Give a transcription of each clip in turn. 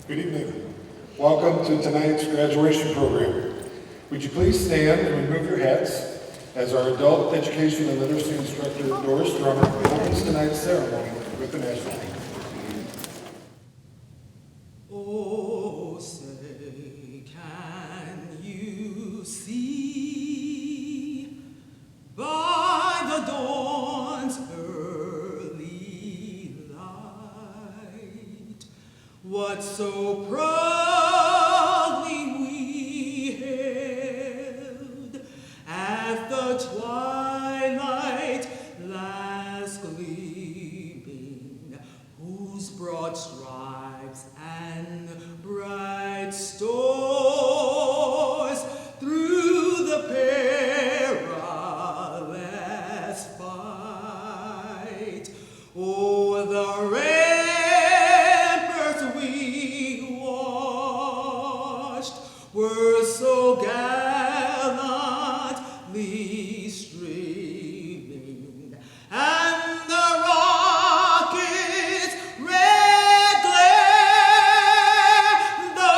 Good evening. Welcome to tonight's graduation program. Would you please stand and remove your hats as our adult education and literacy instructor, Dorris opens tonight's ceremony with the national anthem. Oh, say, can you see by the dawn's early light what so proudly we hailed at the twilight last gleaming, whose broad stripes and bright stores through the perilous fight o'er the ramparts we watched were so gallantly streaming, and the rockets' red glare, the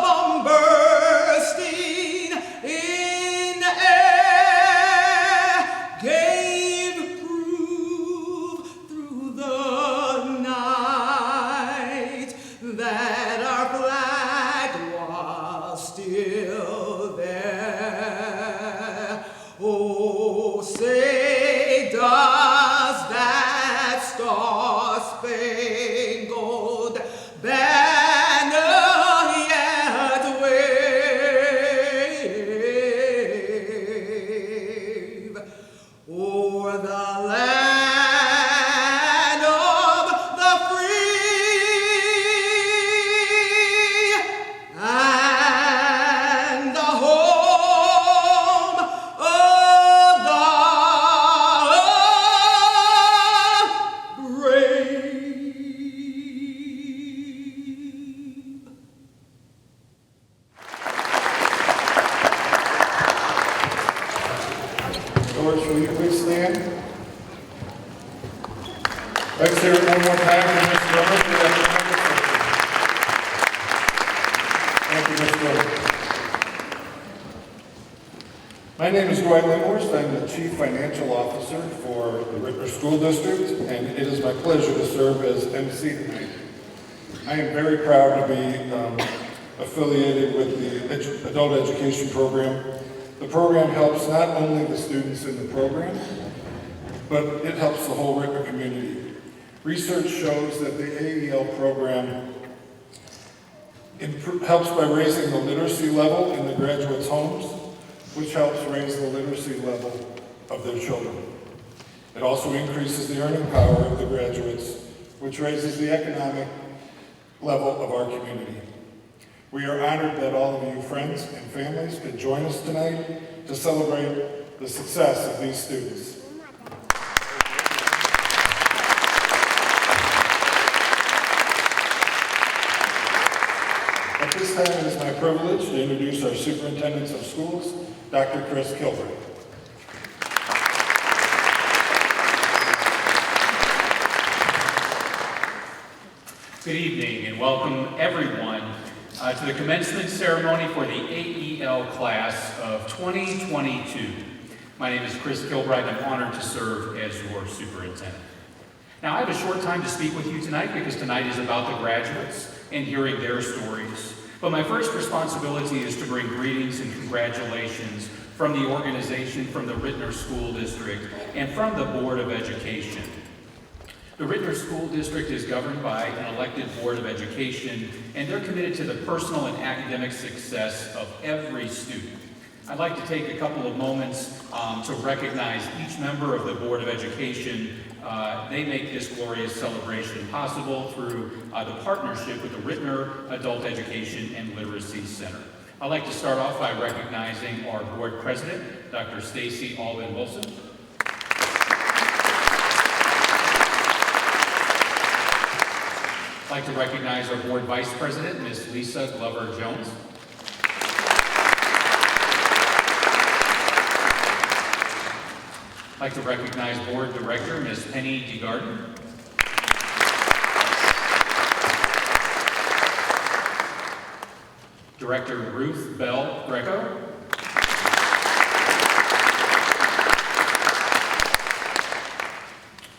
bomb bursting in air, gave proof through the night that our flag was still there. Oh, say does that star-spangled banner yet wave o'er the land of the free and the home of the brave? Dorris, will you please stand? Let's hear it one more time for Ms. Dorris for that tremendous work. Thank you, Ms. Dorris. My name is Dwight Lindhorst. I'm the Chief Financial Officer for the Ritenour School District, and it is my pleasure to serve as MC tonight. I am very proud to be affiliated with the Adult Education Program. The program helps not only the students in the program, but it helps the whole Ritenour community. Research shows that the AEL program helps by raising the literacy level in the graduates' homes, which helps raise the literacy level of their children. It also increases the earning power of the graduates, which raises the economic level of our community. We are honored that all of you friends and families could join us tonight to celebrate the success of these students. At this time, it is my privilege to introduce our Superintendents of Schools, Dr. Chris Kilburn. Good evening and welcome everyone to the commencement ceremony for the AEL class of 2022. My name is Chris Kilbright. I'm honored to serve as your superintendent. Now, I have a short time to speak with you tonight because tonight is about the graduates and hearing their stories. But my first responsibility is to bring greetings and congratulations from the organization, from the Ritenour School District, and from the Board of Education. The Ritenour School District is governed by an elected Board of Education, and they're committed to the personal and academic success of every student. I'd like to take a couple of moments to recognize each member of the Board of Education. They make this glorious celebration possible through the partnership with the Ritenour Adult Education and Literacy Center. I'd like to start off by recognizing our Board President, Dr. Stacy Alvin-Wilson. I'd like to recognize our Board Vice President, Ms. Lisa Glover-Jones. I'd like to recognize Board Director, Ms. Penny DeGarden. Director Ruth Bell Greco,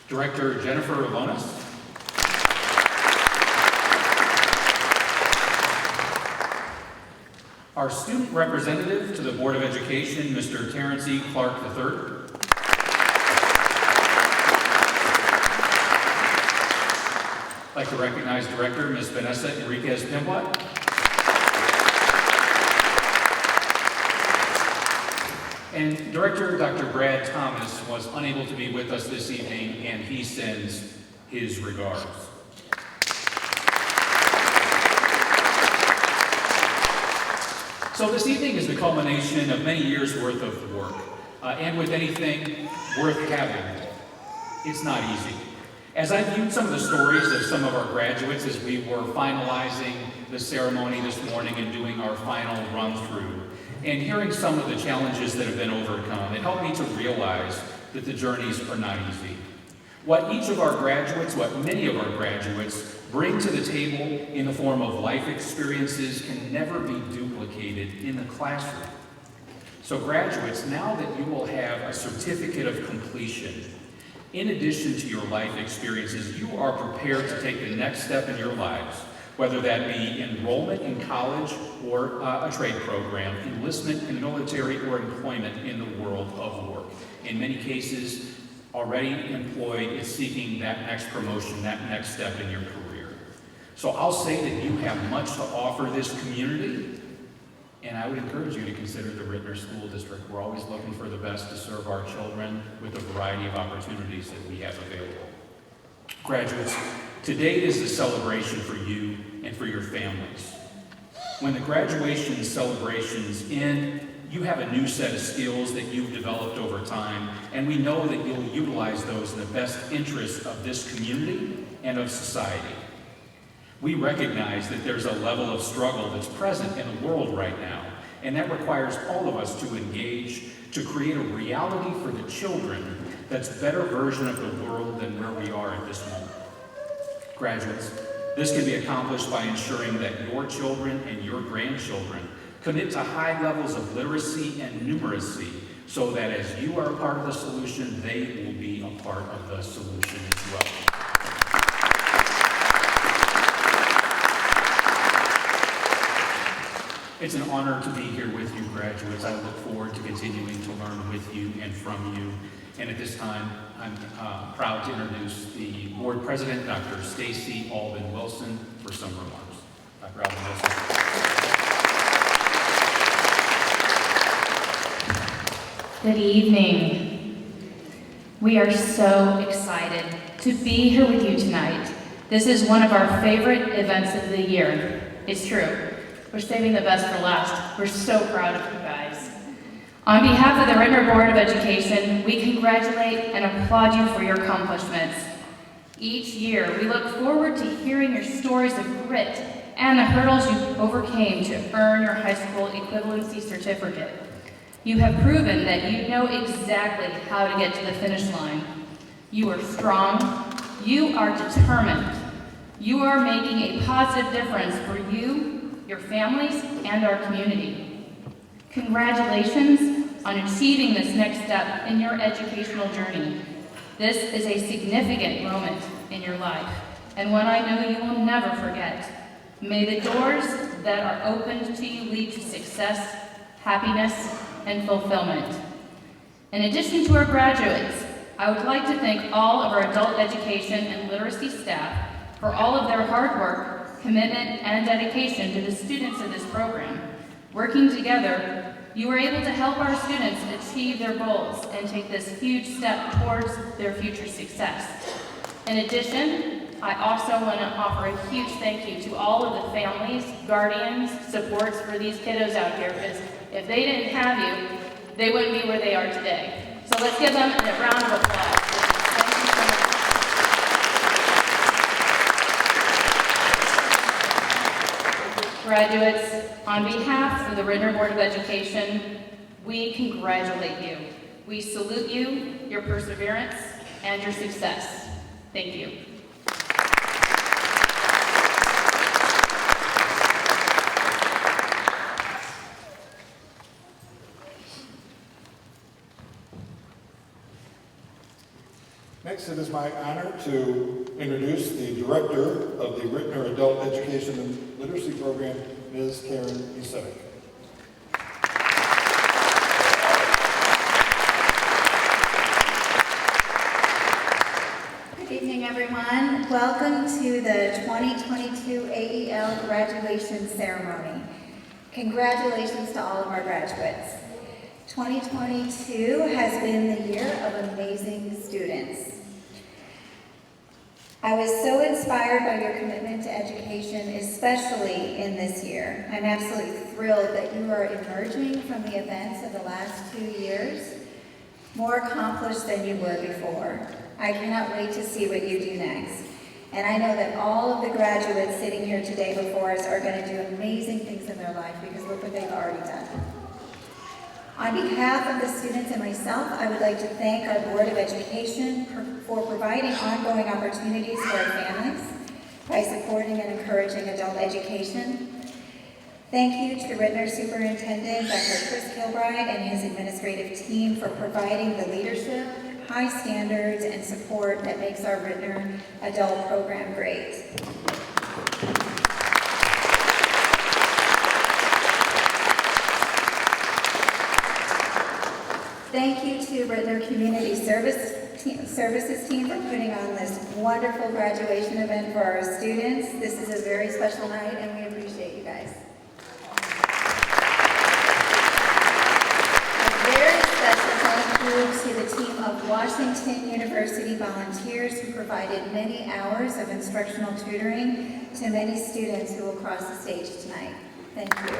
Director Jennifer Lonis, our student representative to the Board of Education, Mr. Terrence E. Clark III. I'd like to recognize Director Ms. Vanessa Enriquez Pimblat. And Director Dr. Brad Thomas was unable to be with us this evening, and he sends his regards. So this evening is the culmination of many years worth of work. And with anything worth having, it's not easy. As I viewed some of the stories of some of our graduates as we were finalizing the ceremony this morning and doing our final run-through, and hearing some of the challenges that have been overcome, it helped me to realize that the journeys are not easy. What each of our graduates, what many of our graduates bring to the table in the form of life experiences can never be duplicated in the classroom. So graduates, now that you will have a certificate of completion, in addition to your life experiences, you are prepared to take the next step in your lives, whether that be enrollment in college or a trade program, enlistment in the military, or employment in the world of work. In many cases, already employed is seeking that next promotion, that next step in your career. So I'll say that you have much to offer this community, and I would encourage you to consider the Ritenour School District. We're always looking for the best to serve our children with a variety of opportunities that we have available. Graduates, today is a celebration for you and for your families. When the graduation celebrations end, you have a new set of skills that you've developed over time, and we know that you'll utilize those in the best interest of this community and of society. We recognize that there's a level of struggle that's present in the world right now, and that requires all of us to engage to create a reality for the children that's a better version of the world than where we are at this moment. Graduates, this can be accomplished by ensuring that your children and your grandchildren commit to high levels of literacy and numeracy so that as you are a part of the solution, they will be a part of the solution as well. It's an honor to be here with you, graduates. I look forward to continuing to learn with you and from you. And at this time, I'm proud to introduce the board president, Dr. Stacy Alban Wilson, for some remarks. Dr. Alban Wilson. Good evening. We are so excited to be here with you tonight. This is one of our favorite events of the year. It's true. We're saving the best for last. We're so proud of you guys. On behalf of the Ritenour Board of Education, we congratulate and applaud you for your accomplishments. Each year, we look forward to hearing your stories of grit and the hurdles you overcame to earn your high school equivalency certificate. You have proven that you know exactly how to get to the finish line. You are strong. You are determined. You are making a positive difference for you, your families, and our community. Congratulations on achieving this next step in your educational journey. This is a significant moment in your life, and one I know you will never forget. May the doors that are opened to you lead to success, happiness, and fulfillment. In addition to our graduates, I would like to thank all of our adult education and literacy staff for all of their hard work, commitment, and dedication to the students of this program. Working together, you were able to help our students achieve their goals and take this huge step towards their future success. In addition, I also want to offer a huge thank you to all of the families, guardians, supports for these kiddos out here, because if they didn't have you, they wouldn't be where they are today. So let's give them a round of applause. Thank you so much. Graduates, on behalf of the Ritenour Board of Education, we congratulate you. We salute you, your perseverance, and your success. Thank you. Next, it is my honor to introduce the Director of the Ritenour Adult Education and Literacy Program, Ms. Karen Usevic. Good evening, everyone. Welcome to the 2022 AEL graduation ceremony. Congratulations to all of our graduates. 2022 has been the year of amazing students. I was so inspired by your commitment to education, especially in this year. I'm absolutely thrilled that you are emerging from the events of the last 2 years more accomplished than you were before. I cannot wait to see what you do next. And I know that all of the graduates sitting here today before us are going to do amazing things in their life because look what they've already done. On behalf of the students and myself, I would like to thank our Board of Education for providing ongoing opportunities for our families by supporting and encouraging adult education. Thank you to Ritenour Superintendent Dr. Chris Kilbride and his administrative team for providing the leadership, high standards, and support that makes our Ritenour adult program great. Thank you to Ritenour Community Services team for putting on this wonderful graduation event for our students. This is a very special night and we appreciate you guys. A very special thank you to the team of Washington University volunteers who provided many hours of instructional tutoring to many students who will cross the stage tonight. Thank you.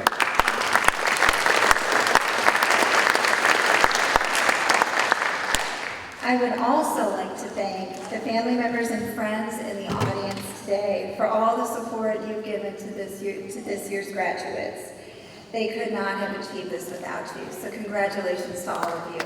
I would also like to thank the family members and friends in the audience today for all the support you've given to this year's graduates. They could not have achieved this without you, so congratulations to all of you.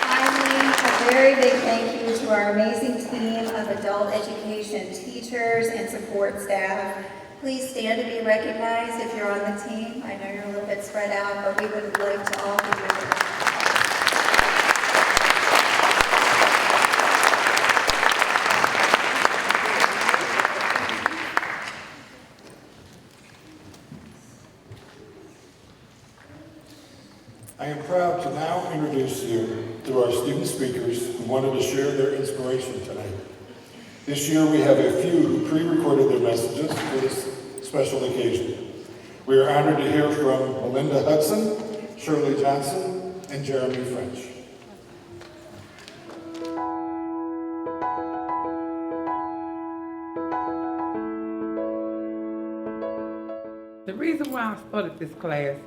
Finally, a very big thank you to our amazing team of adult education teachers and support staff. Please stand to be recognized if you're on the team. I know you're a little bit spread out, but we would like to all be with you. I am proud to now introduce you to our student speakers who wanted to share their inspiration tonight. This year we have a few who pre-recorded their messages for this special occasion. We are honored to hear from Melinda Hudson, Shirley Johnson, and Jeremy French. The reason why I started this class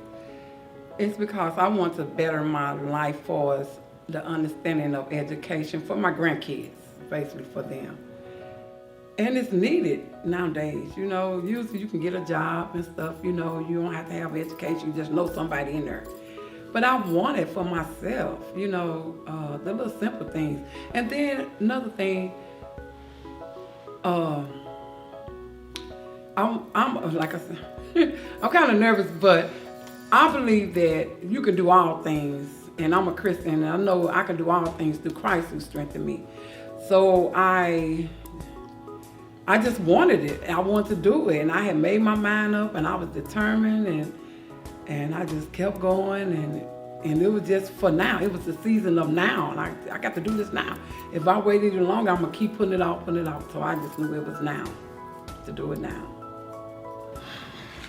is because I want to better my life for the understanding of education for my grandkids, basically for them. And it's needed nowadays, you know. Usually you can get a job and stuff, you know. You don't have to have education, you just know somebody in there. But I want it for myself, you know, the little simple things. And then another thing, I'm like I said, I'm kind of nervous, but I believe that you can do all things, and I'm a Christian, and I know I can do all things through Christ who strengthened me. So I just wanted it. I wanted to do it, and I had made my mind up, and I was determined, and I just kept going, and it was just for now. It was the season of now, and I got to do this now. If I wait any longer, I'm gonna keep putting it off. So I just knew it was now to do it now.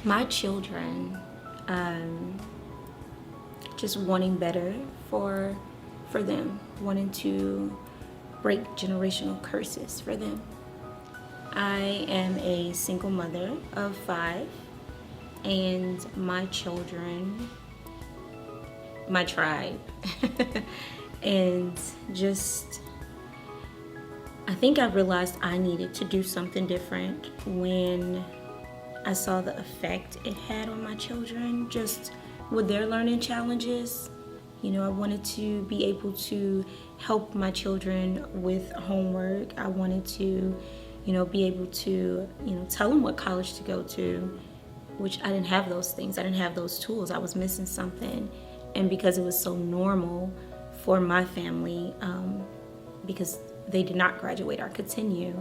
My children, just wanting better for them, wanting to break generational curses for them. I am a single mother of 5, and my children, my tribe, and just, I think I realized I needed to do something different when I saw the effect it had on my children, just with their learning challenges. You know, I wanted to be able to help my children with homework. I wanted to, you know, be able to, you know, tell them what college to go to, which I didn't have those things. I didn't have those tools. I was missing something. And because it was so normal for my family, because they did not graduate or continue,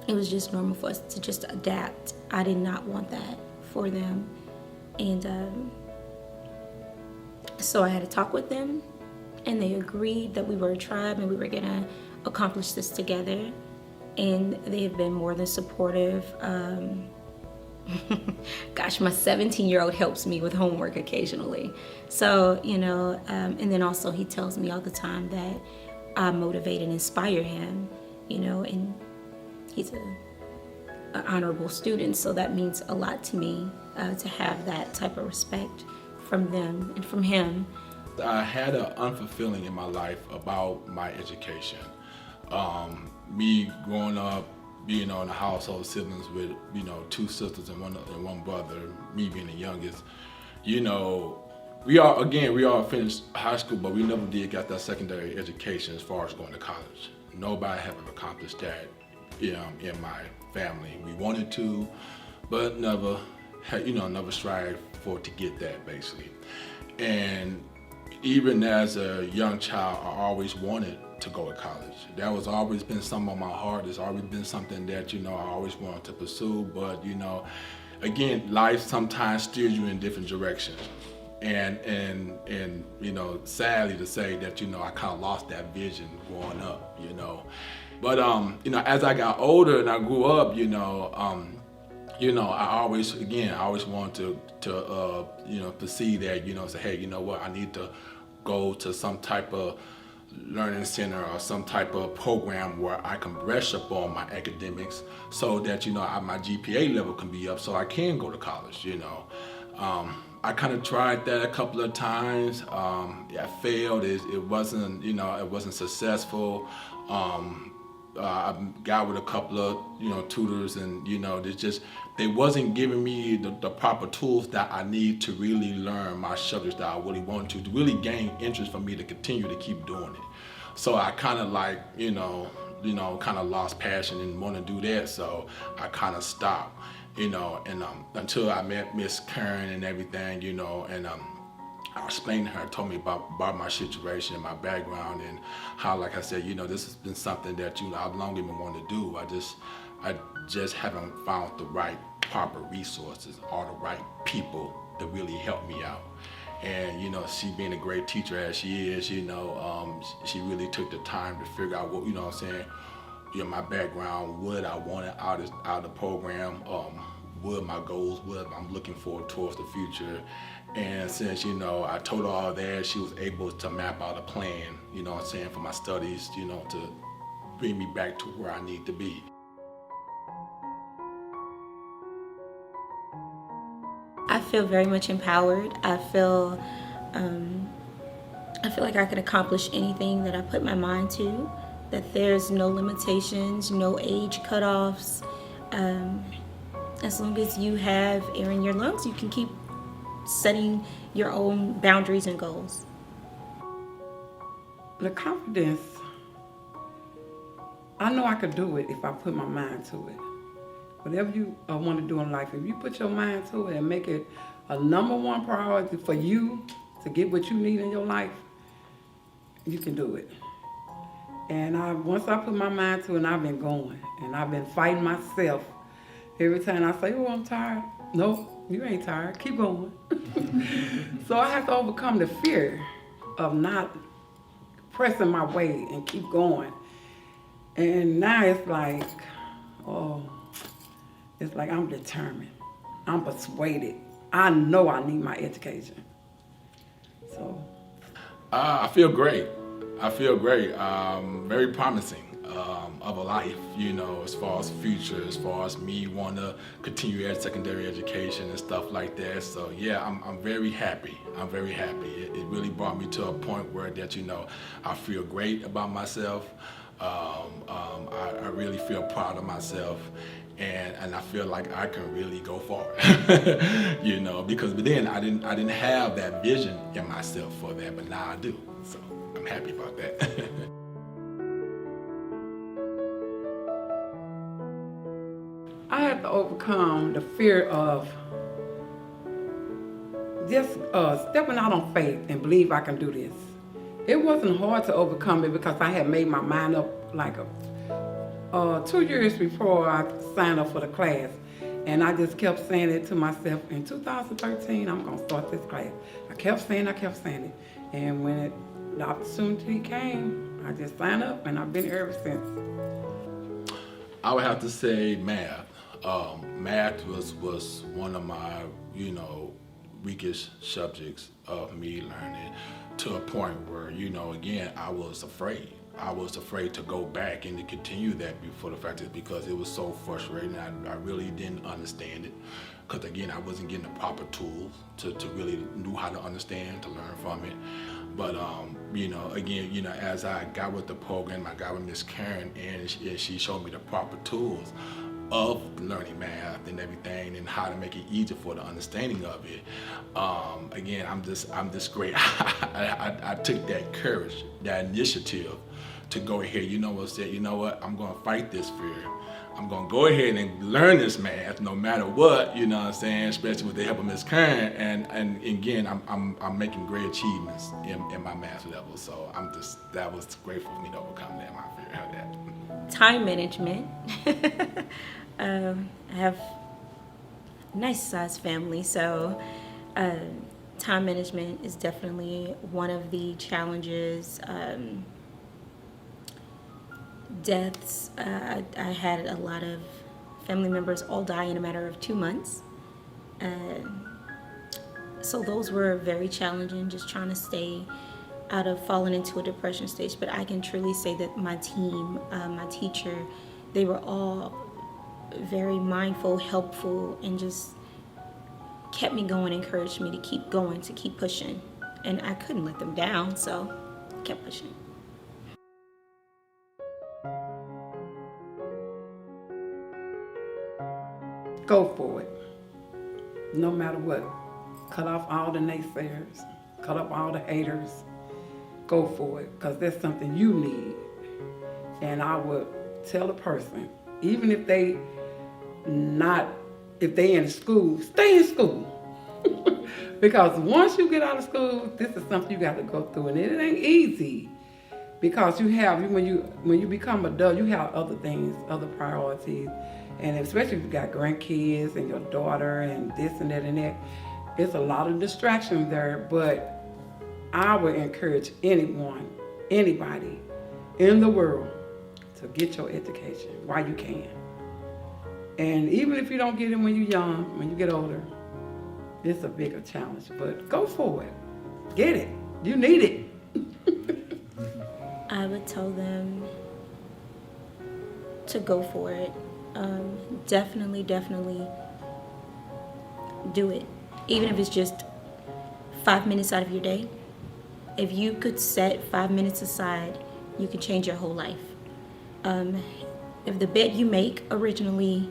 it was just normal for us to just adapt. I did not want that for them. And so I had to talk with them, and they agreed that we were a tribe and we were gonna accomplish this together. And they have been more than supportive. Gosh, my 17-year-old helps me with homework occasionally. So, and then also he tells me all the time that I motivate and inspire him, and he's an honorable student, so that means a lot to me, to have that type of respect from them and from him. I had an unfulfilling in my life about my education. Me growing up, being in a household of siblings with, 2 sisters and one brother, me being the youngest, we all finished high school, but we never did get that secondary education as far as going to college. Nobody have ever accomplished that, in my family. We wanted to, but never strived for to get that, basically. And even as a young child, I always wanted to go to college. That was always been something on my heart. It's always been something that, I always wanted to pursue. But, again, life sometimes steers you in different directions. And sadly to say that, I kind of lost that vision growing up, But, as I got older and I grew up, I always wanted to perceive that, say, hey, what, I need to go to some type of learning center or some type of program where I can brush up on my academics so that, my GPA level can be up so I can go to college, I kind of tried that a couple of times. I failed. It wasn't successful. I got with a couple of, tutors, and, they wasn't giving me the proper tools that I need to really learn my subjects that I really want to really gain interest for me to continue to keep doing it. So I kind of kind of lost passion and want to do that. So I kind of stopped, and until I met Miss Karen and everything, and I explained to her, told me about my situation and my background and how, like I said, this has been something that, I've long been wanting to do. I just haven't found the right proper resources or the right people to really help me out. And, she being a great teacher as she is, she really took the time to figure out what, my background, what I wanted out of the program, what my goals, what I'm looking forward towards the future. And since, I told her all that, she was able to map out a plan, for my studies, to bring me back to where I need to be. I feel very much empowered. I feel like I can accomplish anything that I put my mind to, that there's no limitations, no age cutoffs. As long as you have air in your lungs, you can keep setting your own boundaries and goals. The confidence, I know I could do it if I put my mind to it. Whatever you want to do in life, if you put your mind to it and make it a number one priority for you to get what you need in your life, you can do it. And once I put my mind to it, and I've been going, and I've been fighting myself. Every time I say, oh, I'm tired. No, you ain't tired. Keep going. So I have to overcome the fear of not pressing my way and keep going. And now it's like, I'm determined. I'm persuaded. I know I need my education. So. I feel great. Very promising of a life, as far as future, as far as me want to continue secondary education and stuff like that. So yeah, I'm very happy. It really brought me to a point where that, I feel great about myself. I really feel proud of myself. And I feel like I can really go far, because then I didn't have that vision in myself for that, but now I do. So I'm happy about that. I had to overcome the fear of just stepping out on faith and believe I can do this. It wasn't hard to overcome it because I had made my mind up like 2 years before I signed up for the class. And I just kept saying it to myself, in 2013, I'm gonna start this class. I kept saying it. And when the opportunity came, I just signed up and I've been here ever since. I would have to say math. Math was one of my, weakest subjects of me learning, to a point where, again, I was afraid. I was afraid to go back and to continue that before the fact is because it was so frustrating. I really didn't understand it because, again, I wasn't getting the proper tools to really know how to understand, to learn from it. But, again, as I got with the program, I got with Miss Karen, and she showed me the proper tools of learning math and everything and how to make it easier for the understanding of it. Again, I'm just great. I took that courage, that initiative to go ahead, I'm gonna fight this fear. I'm gonna go ahead and learn this math no matter what, especially with the help of Miss Karen. And again, I'm making great achievements in my math level. So that was great for me to overcome that, my fear of that. Time management. I have a nice sized family, so time management is definitely one of the challenges. Deaths. I had a lot of family members all die in a matter of 2 months. So those were very challenging, just trying to stay out of falling into a depression stage. But I can truly say that my team, my teacher, they were all very mindful, helpful, and just kept me going, encouraged me to keep going, to keep pushing. And I couldn't let them down, so I kept pushing. Go for it, no matter what. Cut off all the naysayers, cut off all the haters. Go for it, because that's something you need. And I would tell a person, even if they in school, stay in school. Because once you get out of school, this is something you got to go through, and it ain't easy. Because when you become adult, you have other things, other priorities. And especially if you got grandkids and your daughter and this and that and that, it's a lot of distractions there. But I would encourage anybody in the world to get your education while you can. And even if you don't get it when you're young, when you get older, it's a bigger challenge. But go for it. Get it. You need it. I would tell them to go for it. Definitely do it. Even if it's just 5 minutes out of your day. If you could set 5 minutes aside, you can change your whole life. If the bed you make originally,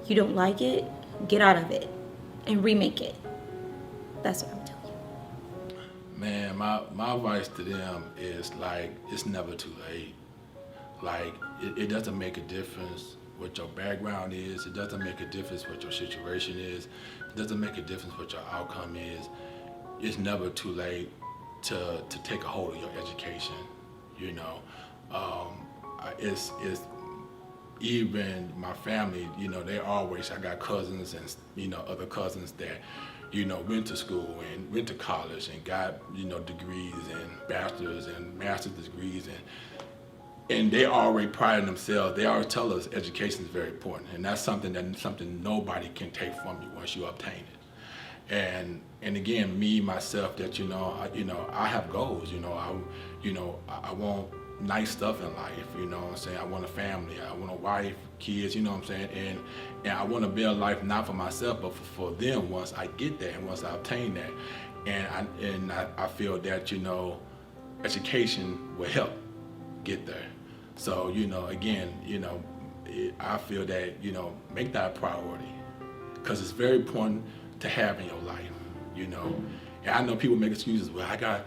you don't like it, get out of it and remake it. That's what I would tell you. Man, my advice to them is it's never too late. It doesn't make a difference what your background is. It doesn't make a difference what your situation is. It doesn't make a difference what your outcome is. It's never too late to take a hold of your education. It's even my family. They always. I got cousins and other cousins that went to school and went to college and got degrees and bachelor's and master's degrees and they already pride themselves. They always tell us education is very important, and that's something nobody can take from you once you obtain it. And again, me myself, that I have goals. I want nice stuff in life. I want a family. I want a wife, kids. And I want to build life not for myself, but for them. Once I get there and once I obtain that, and I feel that education will help get there. So, again, I feel that, make that a priority, because it's very important to have in your life, And I know people make excuses. Well, I gotta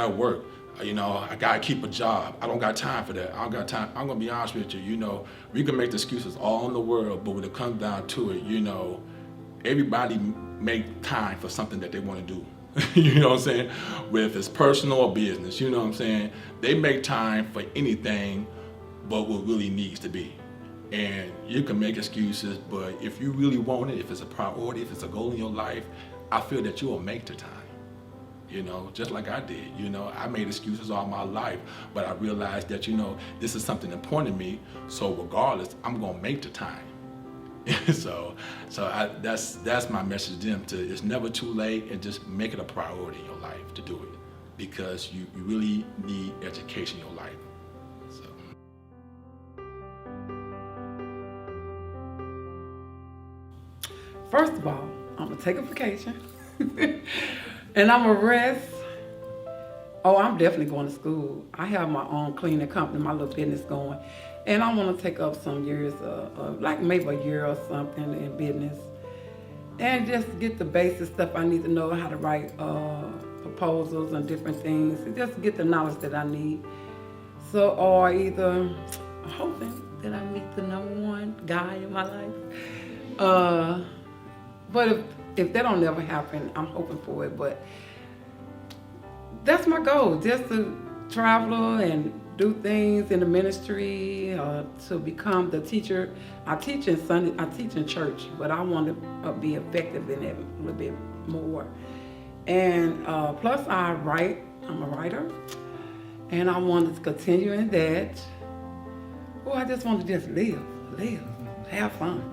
work. I gotta keep a job. I don't got time for that. I don't got time. I'm gonna be honest with you. We can make the excuses all in the world, but when it comes down to it, everybody make time for something that they want to do. You know what I'm saying? Whether it's personal or business, you know what I'm saying? They make time for anything but what really needs to be. And you can make excuses, but if you really want it, if it's a priority, if it's a goal in your life, I feel that you will make the time. You know, just like I did. You know, I made excuses all my life, but I realized that, you know, this is something important to me. So regardless, I'm gonna make the time. That's my message to them. It's never too late, and just make it a priority in your life to do it, because you really need education in your life. First of all, I'm gonna take a vacation and I'm gonna rest. Oh, I'm definitely going to school. I have my own cleaning company, my little business going. And I want to take up some years, like maybe a year or something in business. And just get the basic stuff I need to know, how to write proposals and different things. And just get the knowledge that I need. So, or either, I'm hoping that I meet the #1 guy in my life. But if that don't ever happen, I'm hoping for it. But that's my goal, just to travel and do things in the ministry, to become the teacher. I teach in church, but I want to be effective in it a little bit more. And plus I write, I'm a writer, and I want to continue in that. Oh, I just want to just live, have fun.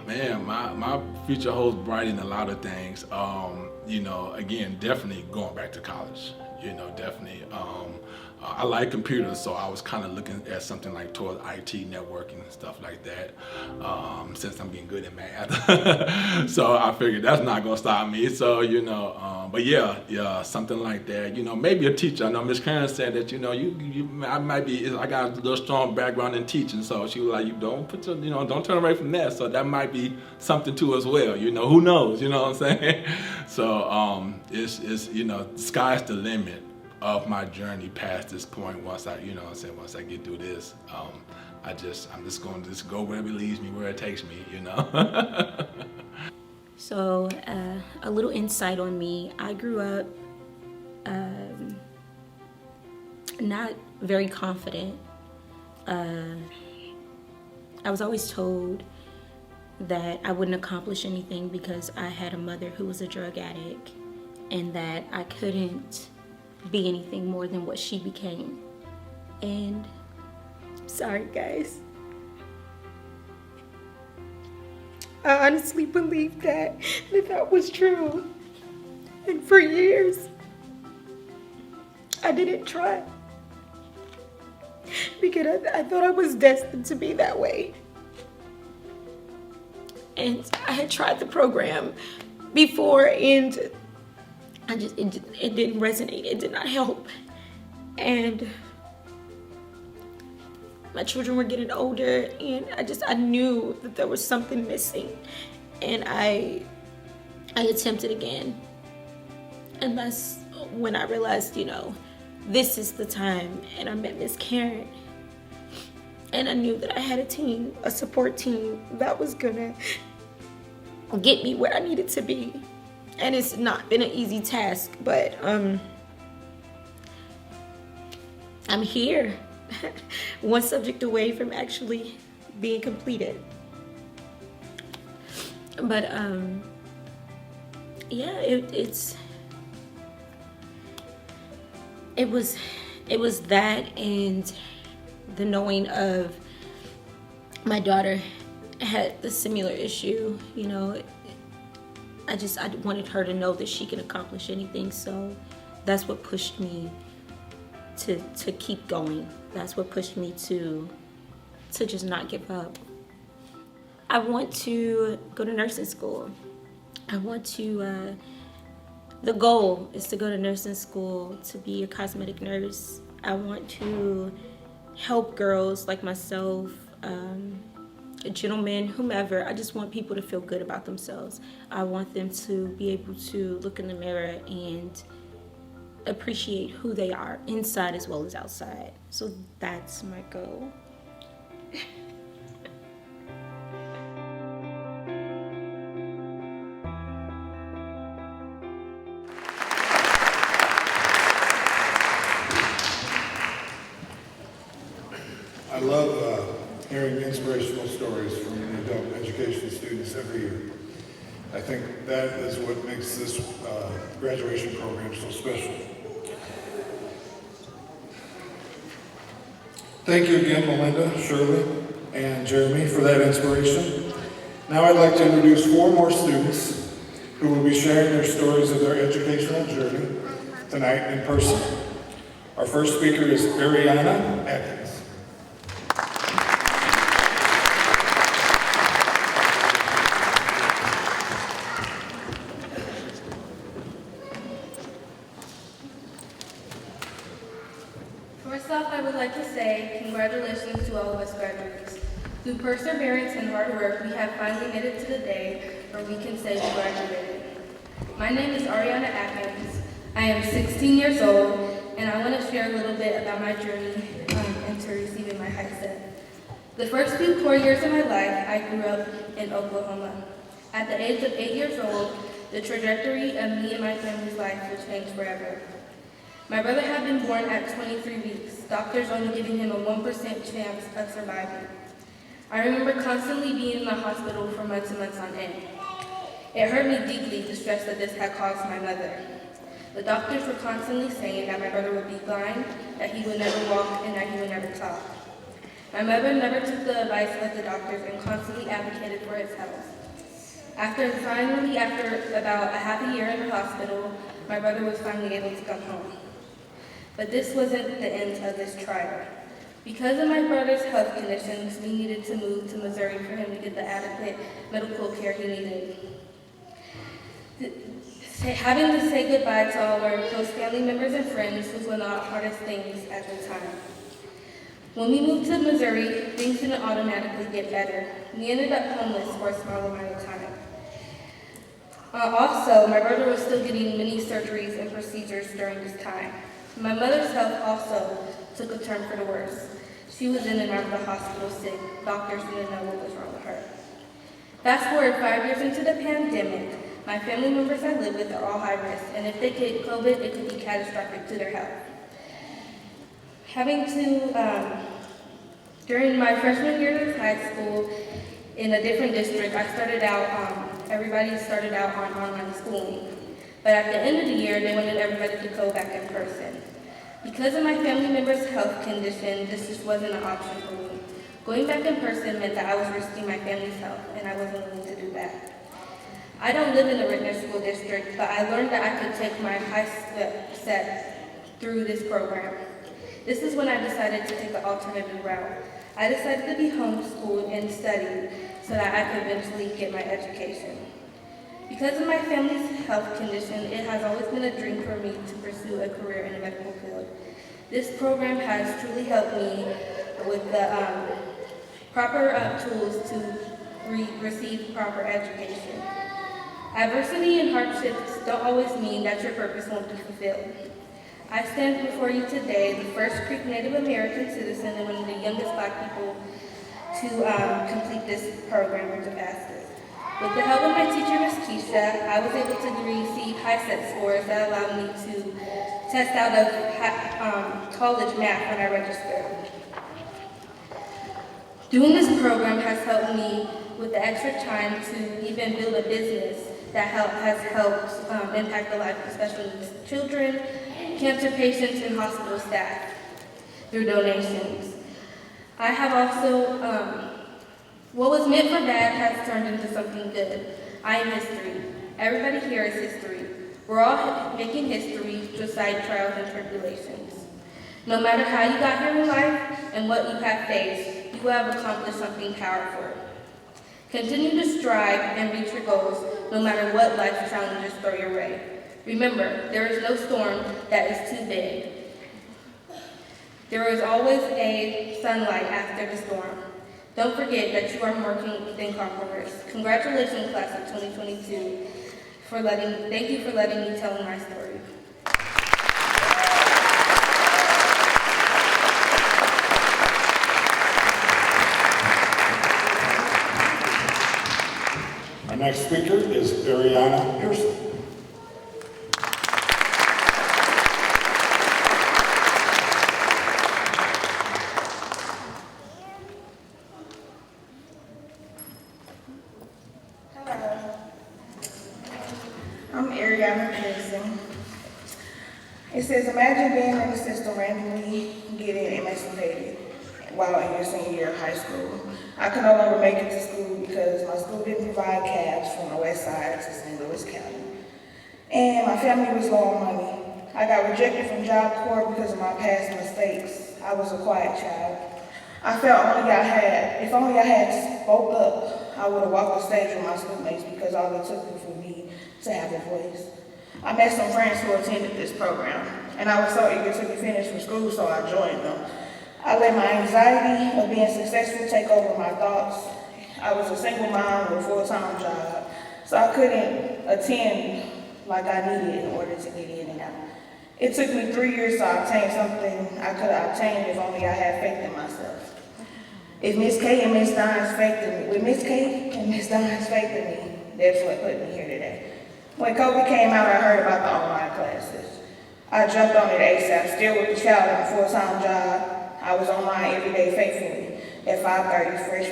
Man, my future holds bright in a lot of things. You know, again, definitely going back to college. You know, definitely. I like computers, so I was kind of looking at something like towards IT, networking, and stuff like that, since I'm getting good at math. So I figured that's not going to stop me. So, you know, but yeah, something like that. You know, maybe a teacher. I know Miss Karen said that, you know, I got a little strong background in teaching, so she was like, don't turn away from that. So that might be something too as well. You know, who knows? You know what I'm saying? So it's you know, the sky's the limit of my journey past this point. Once I get through this, I'm just going to go wherever it leads me, where it takes me, you know. So a little insight on me. I grew up not very confident. I was always told that I wouldn't accomplish anything because I had a mother who was a drug addict, and that I couldn't be anything more than what she became. And sorry guys, I honestly believed that was true. And for years, I didn't try because I thought I was destined to be that way. And I had tried the program before, and it didn't resonate. It did not help. And my children were getting older, and I knew that there was something missing. And I attempted again. And that's when I realized, you know, this is the time. And I met Miss Karen. And I knew that I had a team, a support team that was gonna get me where I needed to be. And it's not been an easy task, but I'm here, one subject away from actually being completed. But yeah, it was that, and the knowing of my daughter had the similar issue, you know. I wanted her to know that she can accomplish anything, so that's what pushed me to keep going. That's what pushed me to just not give up. I want to go to nursing school. The goal is to go to nursing school to be a cosmetic nurse. I want to help girls like myself, gentlemen, whomever. I just want people to feel good about themselves. I want them to be able to look in the mirror and appreciate who they are, inside as well as outside. So that's my goal. I love hearing inspirational stories from the adult education students every year. I think that is what makes this graduation program so special. Thank you again, Melinda, Shirley, and Jeremy for that inspiration. Now I'd like to introduce 4 more students who will be sharing their stories of their educational journey tonight in person. Our first speaker is Ariana Atkins. First off, I would like to say congratulations to all of us graduates. Through perseverance and hard work, we have finally made it to the day where we can say we graduated. My name is Ariana Atkins. I am 16 years old, and I want to share a little bit about my journey into receiving my high set. The first 4 years of my life, I grew up in Oklahoma. At the age of 8 years old, the trajectory of me and my family's life would change forever. My brother had been born at 23 weeks, doctors only giving him a 1% chance of surviving. I remember constantly being in the hospital for months and months on end. It hurt me deeply, the stress that this had caused my mother. The doctors were constantly saying that my brother would be blind, that he would never walk, and that he would never talk. My mother never took the advice of the doctors and constantly advocated for his health. After about a half a year in the hospital, my brother was finally able to come home. But this wasn't the end of this trial. Because of my brother's health conditions, we needed to move to Missouri for him to get the adequate medical care he needed. Having to say goodbye to all our close family members and friends was one of the hardest things at the time. When we moved to Missouri, things didn't automatically get better. We ended up homeless for a small amount of time. Also, my brother was still getting many surgeries and procedures during this time. My mother's health also took a turn for the worse. She was in and out of the hospital sick. Doctors didn't know what was wrong with her. Fast forward 5 years into the pandemic, my family members I live with are all high risk, and if they get COVID, it could be catastrophic to their health. During my freshman year of high school in a different district, everybody started out on online schooling. But at the end of the year, they wanted everybody to go back in person. Because of my family member's health condition, this just wasn't an option for me. Going back in person meant that I was risking my family's health, and I wasn't willing to do that. I don't live in the Ritenour School District, but I learned that I could take my high set through this program. This is when I decided to take an alternative route. I decided to be homeschooled and study so that I could eventually get my education. Because of my family's health condition, it has always been a dream for me to pursue a career in the medical field. This program has truly helped me with the proper tools to receive proper education. Adversity and hardships don't always mean that your purpose won't be fulfilled. I stand before you today, the first Creek Native American citizen and one of the youngest Black people to complete this program with the fastest. With the help of my teacher, Ms. Keisha, I was able to receive high set scores that allowed me to test out of college math when I registered. Doing this program has helped me with the extra time to even build a business that has helped impact the life of special needs children, cancer patients, and hospital staff through donations. I have also, what was meant for bad has turned into something good. I am history. Everybody here is history. We're all making history despite trials and tribulations. No matter how you got here in life and what you have faced, you have accomplished something powerful. Continue to strive and reach your goals, no matter what life's challenges throw your way. Remember, there is no storm that is too big. There is always a sunlight after the storm. Don't forget that you are more than conquerors. Congratulations, class of 2022, thank you for letting me tell my story. Our next speaker is Ariana Pearson. imagine being in the system randomly getting emancipated while in your senior year of high school. I could no longer make it to school because my school didn't provide cabs from the west side to St. Louis County. And my family was low on money. I got rejected from Job Corps because of my past mistakes. I was a quiet child. I felt if only I had spoke up, I would have walked the stage with my schoolmates because all it took was for me to have a voice. I met some friends who attended this program, and I was so eager to be finished with school, so I joined them. I let my anxiety of being successful take over my thoughts. I was a single mom with a full-time job, so I couldn't attend like I needed in order to get in and out. It took me 3 years to obtain something I could have obtained if only I had faith in myself. With Miss K and Miss Dine's faith in me, that's what put me here today. When COVID came out, I heard about the online classes. I jumped on it ASAP, still with the child in a full-time job. I was online every day faithfully at 5:30, fresh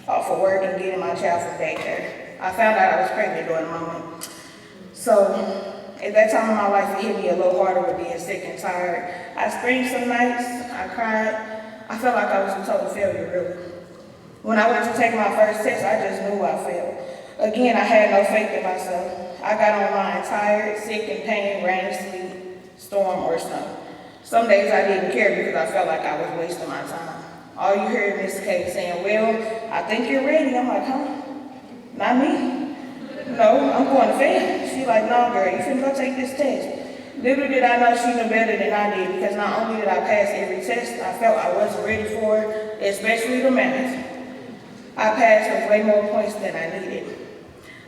off of work and getting my child from daycare. I found out I was pregnant during the moment. So at that time in my life, it hit me a little harder with being sick and tired. I screamed some nights, I cried. I felt like I was a total failure, really. When I went to take my first test, I just knew I failed. Again, I had no faith in myself. I got online tired, sick, in pain, rain, sleet, storm, or snow. Some days I didn't care because I felt like I was wasting my time. All you heard Miss K saying, well, I think you're ready. I'm like, huh? Not me. No, I'm going to fail. She like, no, girl, you finna go take this test. Little did I know she knew better than I did because not only did I pass every test I felt I wasn't ready for, especially the math. I passed with way more points than I needed.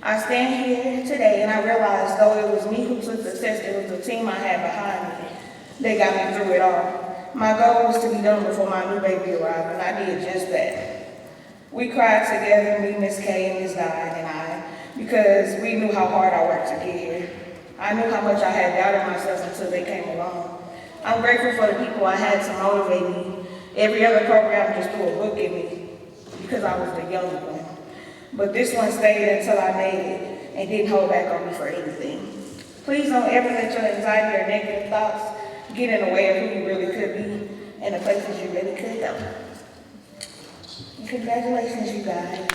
I stand here today and I realized though it was me who took the test, it was the team I had behind me. They got me through it all. My goal was to be done before my new baby arrived, and I did just that. We cried together, me, Miss K, and Miss Diane, and I, because we knew how hard I worked to get here. I knew how much I had doubted myself until they came along. I'm grateful for the people I had to motivate me. Every other program just threw a book at me because I was the young one. But this one stayed until I made it and didn't hold back on me for anything. Please don't ever let your anxiety or negative thoughts get in the way of who you really could be and the places you really could go. And congratulations, you guys.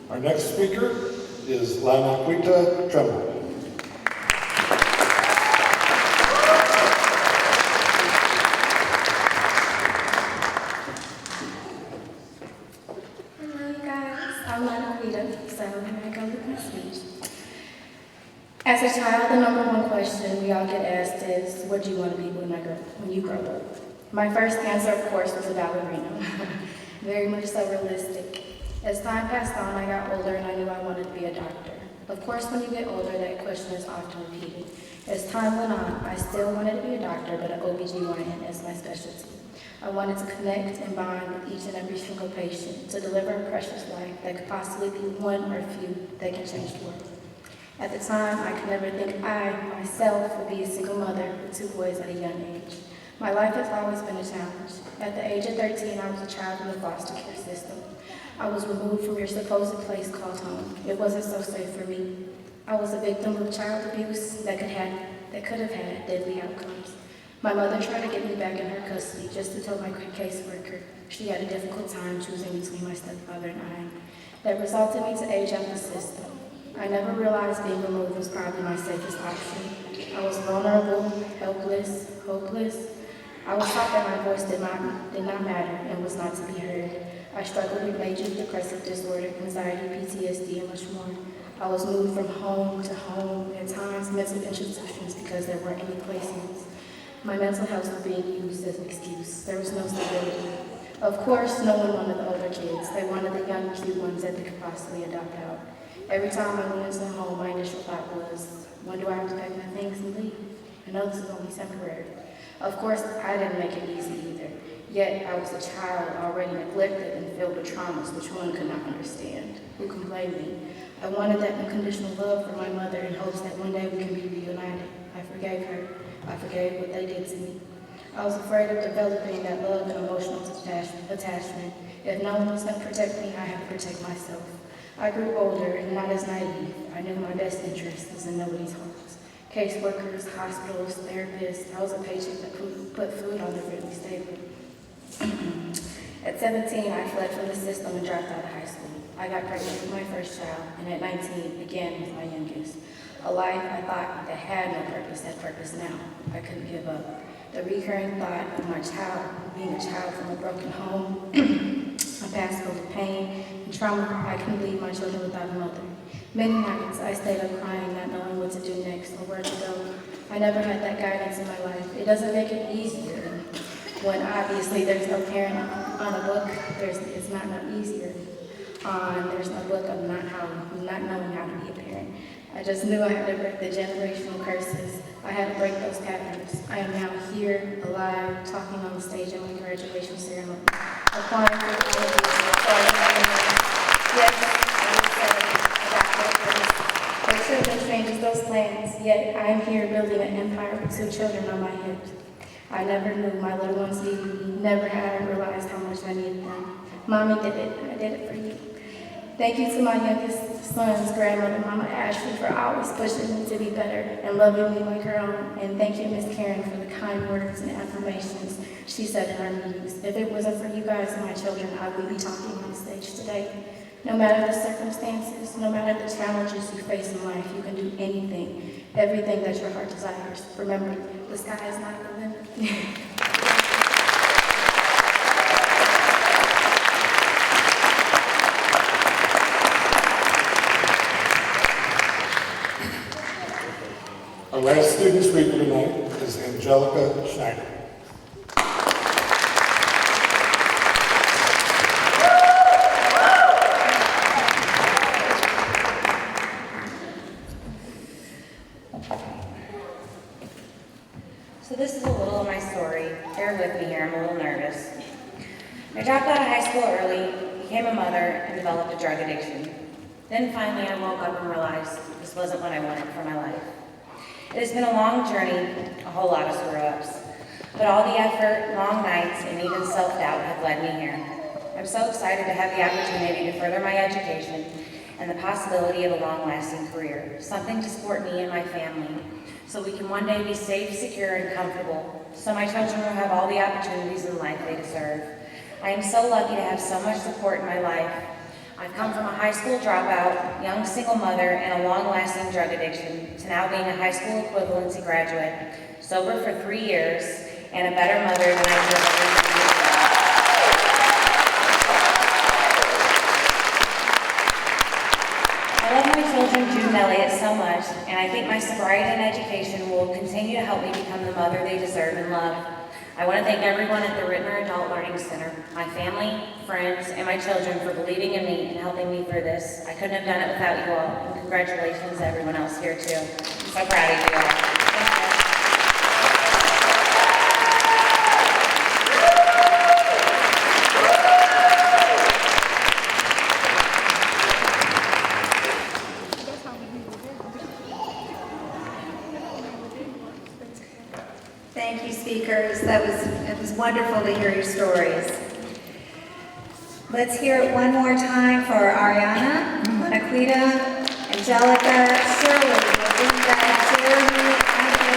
Our next speaker is Lanaquita Tremble. As a child, the number one question we all get asked is, what do you want to be when you grow up? My first answer, of course, was a ballerina. Very much so realistic. As time passed on, I got older and I knew I wanted to be a doctor. Of course, when you get older, that question is often repeated. As time went on, I still wanted to be a doctor, but an OBGYN as my specialty. I wanted to connect and bond with each and every single patient to deliver a precious life that could possibly be one or few that can change the world. At the time, I could never think I, myself, would be a single mother with 2 boys at a young age. My life has always been a challenge. At the age of 13, I was a child in the foster care system. I was removed from your supposed place called home. It wasn't so safe for me. I was a victim of child abuse that could have had deadly outcomes. My mother tried to get me back in her custody just to tell my caseworker she had a difficult time choosing between my stepfather and I. That resulted me to age out the system. I never realized being removed was probably my safest option. I was vulnerable, helpless, hopeless. I was taught that my voice did not matter and was not to be heard. I struggled with major depressive disorder, anxiety, PTSD, and much more. I was moved from home to home, at times mental institutions because there weren't any placements. My mental health was being used as an excuse. There was no stability. Of course, no one wanted the older kids. They wanted the young, cute ones that they could possibly adopt out. Every time I went into the home, my initial thought was, when do I have to pack my things and leave? I know this is only temporary. Of course, I didn't make it easy either. Yet, I was a child already neglected and filled with traumas which one could not understand. Who can blame me? I wanted that unconditional love for my mother in hopes that one day we can be reunited. I forgave her. I forgave what they did to me. I was afraid of developing that love and emotional attachment. If no one was going to protect me, I had to protect myself. I grew older and not as naive. I knew my best interest was in nobody's hearts. Caseworkers, hospitals, therapists, I was a patient that put food on everybody's table. At 17, I fled from the system and dropped out of high school. I got pregnant with my first child, and at 19, again with my youngest. A life I thought that had no purpose had purpose now. I couldn't give up. The recurring thought of my child, being a child from a broken home, a past full of pain and trauma, I couldn't leave my children without a mother. Many nights I stayed up crying, not knowing what to do next or where to go. I never had that guidance in my life. It doesn't make it easier when obviously there's no parent on a book. It's not no easier. There's no book of not knowing how to be a parent. I just knew I had to break the generational curses. I had to break those patterns. I am now here, alive, talking on the stage at my graduation ceremony, applying for colleges, yes, I was for children changes those plans, yet I am here building an empire with 2 children on my hips. I never knew my little ones needed me, never had I realized how much I needed them. Mommy did it, I did it for you. Thank you to my youngest son's grandmother, Mama Ashley, for always pushing me to be better and loving me like her own. And thank you, Miss Karen, for the kind words and affirmations she said in our meetings. If it wasn't for you guys and my children, I would be talking on the stage today. No matter the circumstances, no matter the challenges you face in life, you can do anything, everything that your heart desires. Remember, the sky is not the limit. Our last student speaker tonight is Angelica Schneider. So this is a little of my story. Bear with me here, I'm a little nervous. I dropped out of high school early, became a mother, and developed a drug addiction. Then finally I woke up and realized this wasn't what I wanted for my life. It has been a long journey, a whole lot of screw-ups. But all the effort, long nights, and even self-doubt have led me here. I'm so excited to have the opportunity to further my education and the possibility of a long-lasting career, something to support me and my family, so we can one day be safe, secure, and comfortable, so my children will have all the opportunities in life they deserve. I am so lucky to have so much support in my life. I've come from a high school dropout, young single mother, and a long-lasting drug addiction, to now being a high school equivalency graduate, sober for 3 years, and a better mother than I could have ever been. I love my children, Jude and Elliot, so much, and I think my sobriety and education will continue to help me become the mother they deserve and love. I want to thank everyone at the Ritenour Adult Learning Center, my family, friends, and my children for believing in me and helping me through this. I couldn't have done it without you all, and congratulations to everyone else here too. I'm so proud of you all. Thank you, speakers. It was wonderful to hear your stories. Let's hear it one more time for Ariana, Anaquita, Angelica, Shirley, Linda, Jeremy, Heather,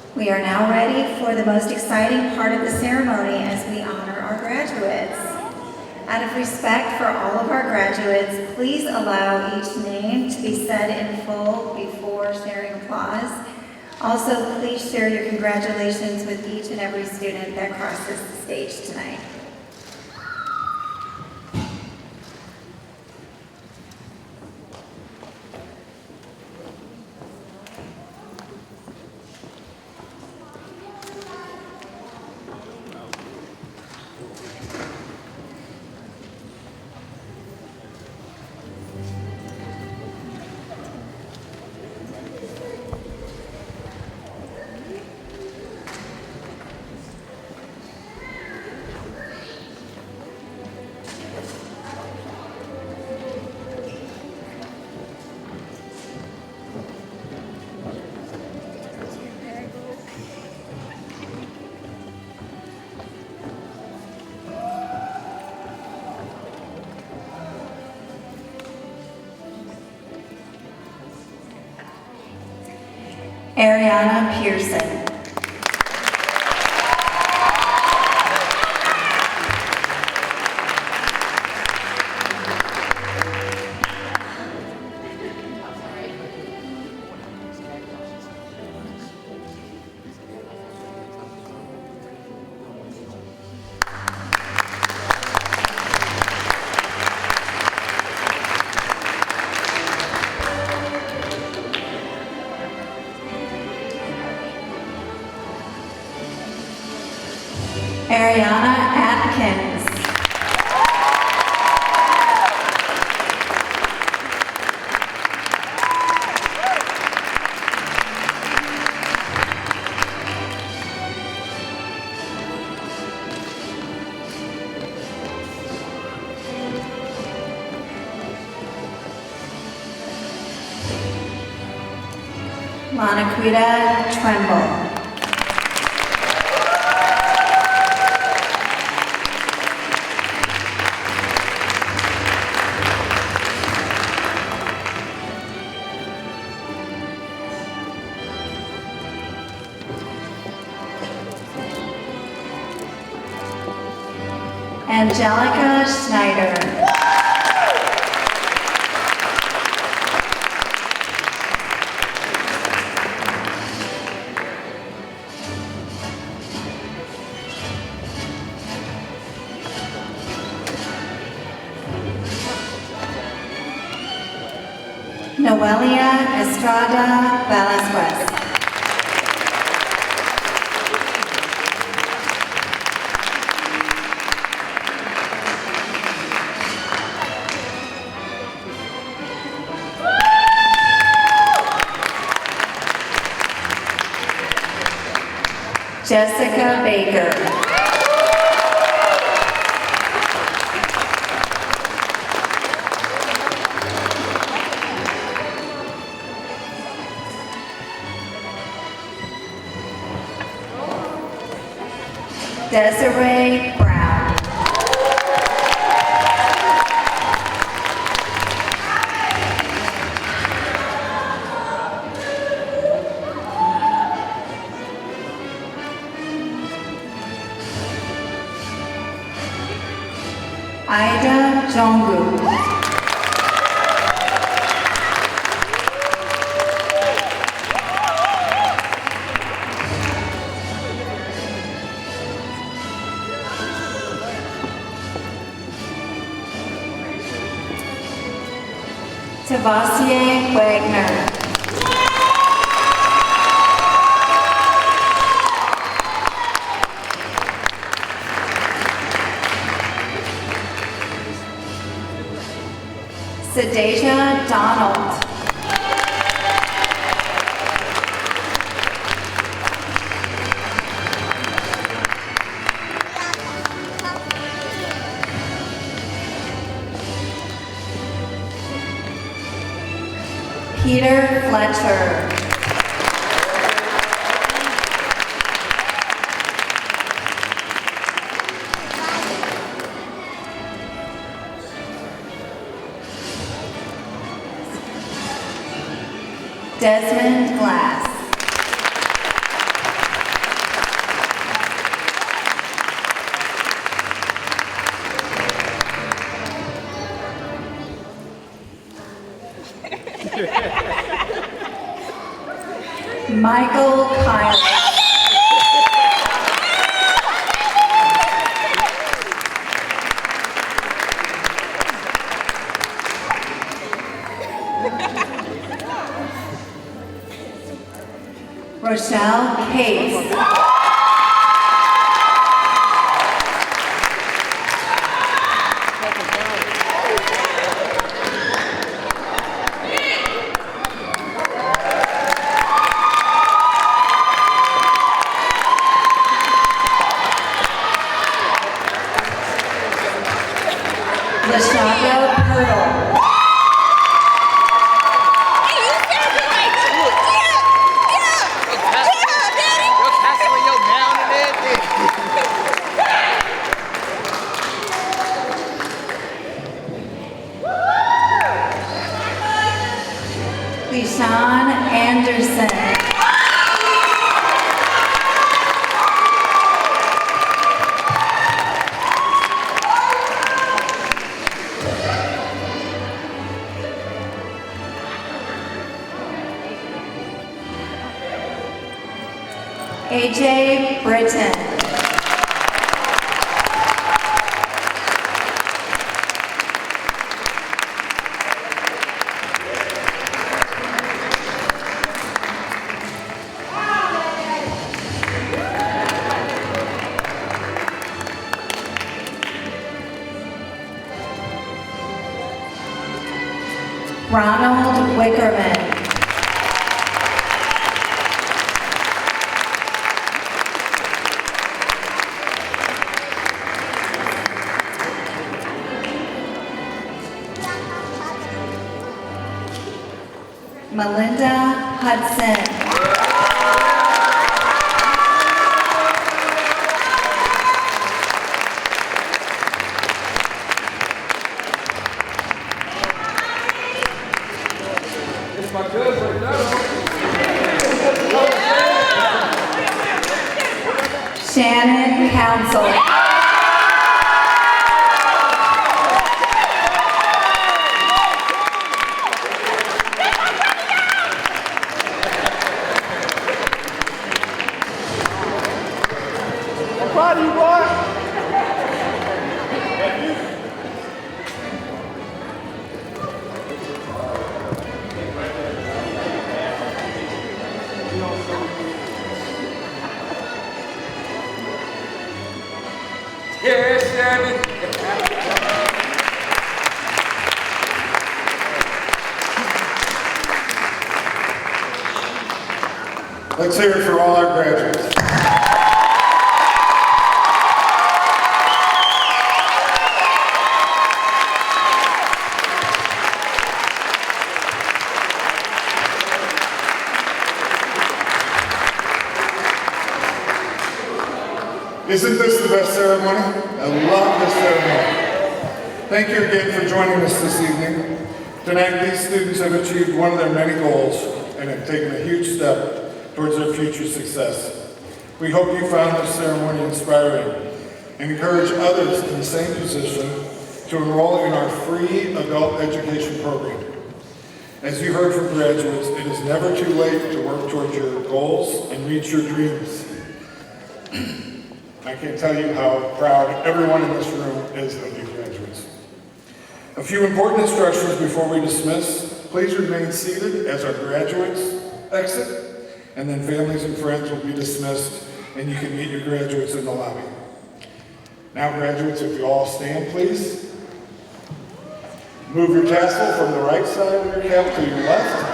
and we are now ready for the most exciting part of the ceremony as we honor our graduates. Out of respect for all of our graduates, please allow each name to be said in full before sharing applause. Also, please share your congratulations with each and every student that crosses the stage tonight. Ariana Pearson. Ariana Atkins. Monaquita Tremble. Angelica Schneider. Noelia Estrada Velasquez. Jessica Baker. Desiree Brown. Ida Jongu. Tavassier Wagner. Sedasia Donald. Peter Fletcher. Desmond Glass. Michael Kyle. Rochelle Case. Lashonda Purtle. Your AJ Britton. Ronald Wickerman. Melinda Hudson. Shannon Council. Let's hear it for all our graduates. Isn't this the best ceremony? I love this ceremony. Thank you again for joining us this evening. Tonight, these students have achieved one of their many goals and have taken a huge step towards their future success. We hope you found this ceremony inspiring and encourage others in the same position to enroll in our free adult education program. As you heard from graduates, it is never too late to work towards your goals and reach your dreams. I can't tell you how proud everyone in this room is of you graduates. A few important instructions before we dismiss. Please remain seated as our graduates exit, and then families and friends will be dismissed, and you can meet your graduates in the lobby. Now, graduates, if you all stand, please. Move your tassel from the right side of your cap to your left.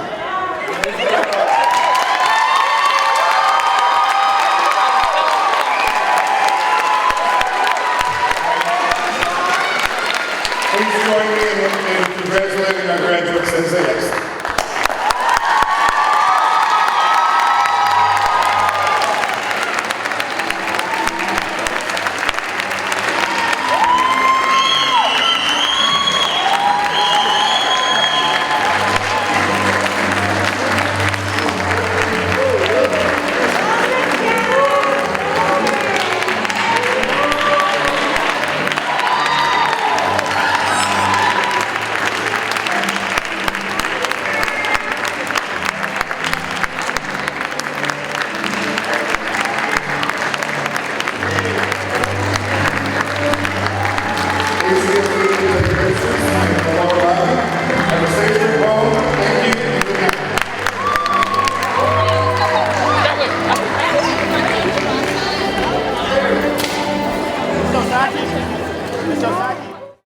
Please join me in congratulating our graduates as they exit. So